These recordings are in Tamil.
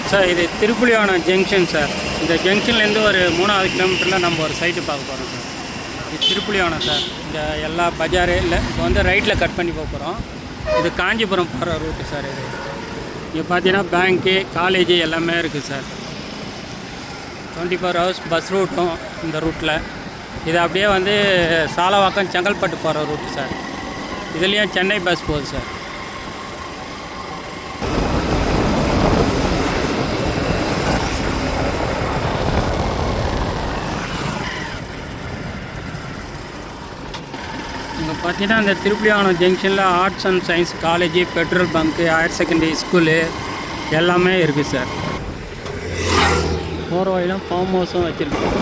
சார் இது திருப்புலியானம் ஜங்ஷன் சார். இந்த ஜங்ஷன்லேருந்து ஒரு 3வது கிலோமீட்டரில் நம்ம ஒரு சைட்டு பார்க்க போகிறோம் சார். இது திருப்புலியானம் சார். இந்த எல்லா பஜாரு இல்லை, இப்போ வந்து ரைட்டில் கட் பண்ணி போக போகிறோம். இது காஞ்சிபுரம் போகிற ரூட்டு சார். இது இங்கே பார்த்தீங்கன்னா பேங்க்கு, காலேஜு எல்லாமே இருக்குது சார். 24 ஹவர்ஸ் பஸ் ரூட்டும் இந்த ரூட்டில். இது அப்படியே வந்து சாலவாக்கம், செங்கல்பட்டு போகிற ரூட்டு சார். இதுலேயும் சென்னை பஸ் போகுது சார். இங்கே பார்த்தீங்கன்னா இந்த திருப்புலியானம் ஜங்ஷனில் arts and science college, petrol bunk, higher secondary school எல்லாமே இருக்குது சார். போகிற வழியிலும் ஃபார்ம் ஹவுஸும் வச்சுருக்கோம்.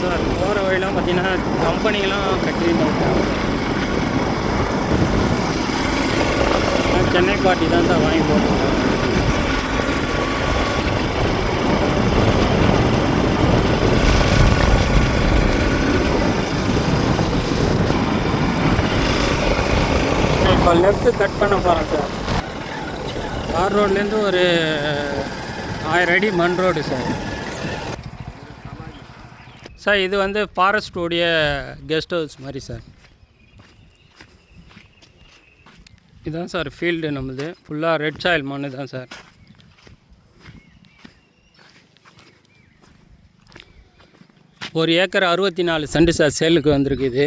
சார் போகிற வழியெலாம் பார்த்தீங்கன்னா கம்பெனிலாம் கட்டியிருந்தாங்க. சென்னை பார்ட்டி தான் சார் வாங்கி போட்டுருக்கோம். இப்போ லெஃப்ட்டு கட் பண்ண போகிறோம் சார். தார் ரோட்லேருந்து ஒரு 1000 அடி மண் ரோடு சார். சார் இது வந்து ஃபாரஸ்டோடைய கெஸ்ட் ஹவுஸ் மாதிரி சார். இதுதான் சார் ஃபீல்டு நம்மளுது. ஃபுல்லாக ரெட் சாயில் மண்ணு தான் சார். ஒரு ஏக்கர் 64 சென்ட் சார் சேலுக்கு வந்திருக்கு. இது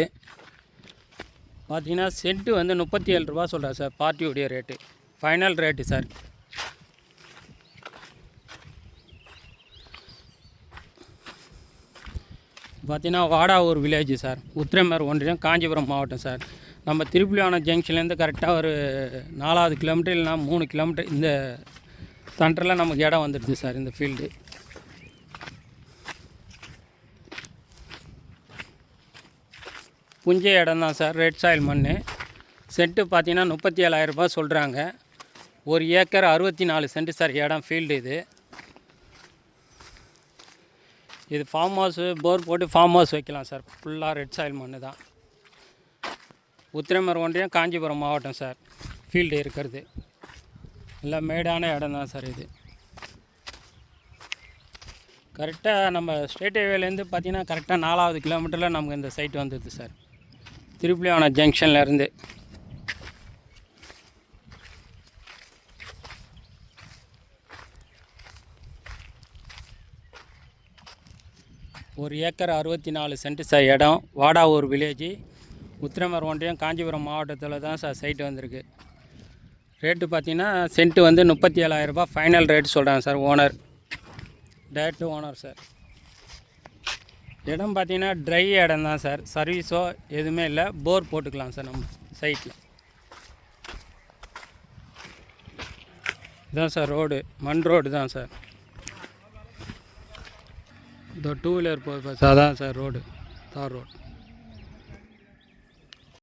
பார்த்தீங்கன்னா சென்ட்டு வந்து 37 ரூபா சொல்கிறார் சார். பார்ட்டியுடைய ரேட்டு ஃபைனல் ரேட்டு சார். பார்த்தீங்கன்னா வாடாவூர் வில்லேஜ் சார். உத்திரமேர் ஒன்றியம், காஞ்சிபுரம் மாவட்டம் சார். நம்ம திருப்புலியானம் ஜங்ஷன்லேருந்து கரெக்டாக ஒரு 4வது கிலோமீட்டர் இல்லைனா 3 கிலோமீட்டர் இந்த சென்டரில் நமக்கு இடம் வந்துடுது சார். இந்த ஃபீல்டு புஞ்ச இடம் தான் சார். ரெட் சாயில் மண். சென்ட்டு பார்த்தீங்கன்னா 37,000 ரூபா சொல்கிறாங்க. ஒரு ஏக்கர் 64 சென்ட் சார் இடம் ஃபீல்டு. இது ஃபார்ம் ஹவுஸு, போர் போட்டு ஃபார்ம் ஹவுஸ் வைக்கலாம் சார். ஃபுல்லாக ரெட் சாயில் மண்ணு தான். உத்திரமேர் ஒன்றியம், காஞ்சிபுரம் மாவட்டம் சார். ஃபீல்டு இருக்கிறது எல்லாம் மேடான இடம் தான் சார். இது கரெக்டாக நம்ம ஸ்டேட் ஹைவேலேருந்து பார்த்தீங்கன்னா கரெக்டாக 4வது கிலோமீட்டரில் நமக்கு இந்த சைட்டு வந்துடுது சார். திருப்புலியானம் ஜங்ஷன்லேருந்து ஒரு ஏக்கர் 64 சென்ட் சார் இடம். வாடாவூர் வில்லேஜ், உத்திரமேர் ஒன்றியம், காஞ்சிபுரம் மாவட்டத்தில் தான் சார் சைட்டு வந்திருக்கு. ரேட்டு பார்த்தீங்கன்னா சென்ட்டு வந்து 37,000 ரூபா ஃபைனல் ரேட்டு சொல்கிறாங்க sir. Owner direct owner sir. இடம் பார்த்தீங்கன்னா ட்ரை இடம் தான் சார். சர்வீஸோ எதுவுமே இல்லை. போர் போட்டுக்கலாம் சார் நம்ம சைட்டில். இதுதான் சார் ரோடு, மண் ரோடு தான் சார். இந்த 2 வீலர் போகுது சார். அதான் சார் ரோடு, தார் ரோடு.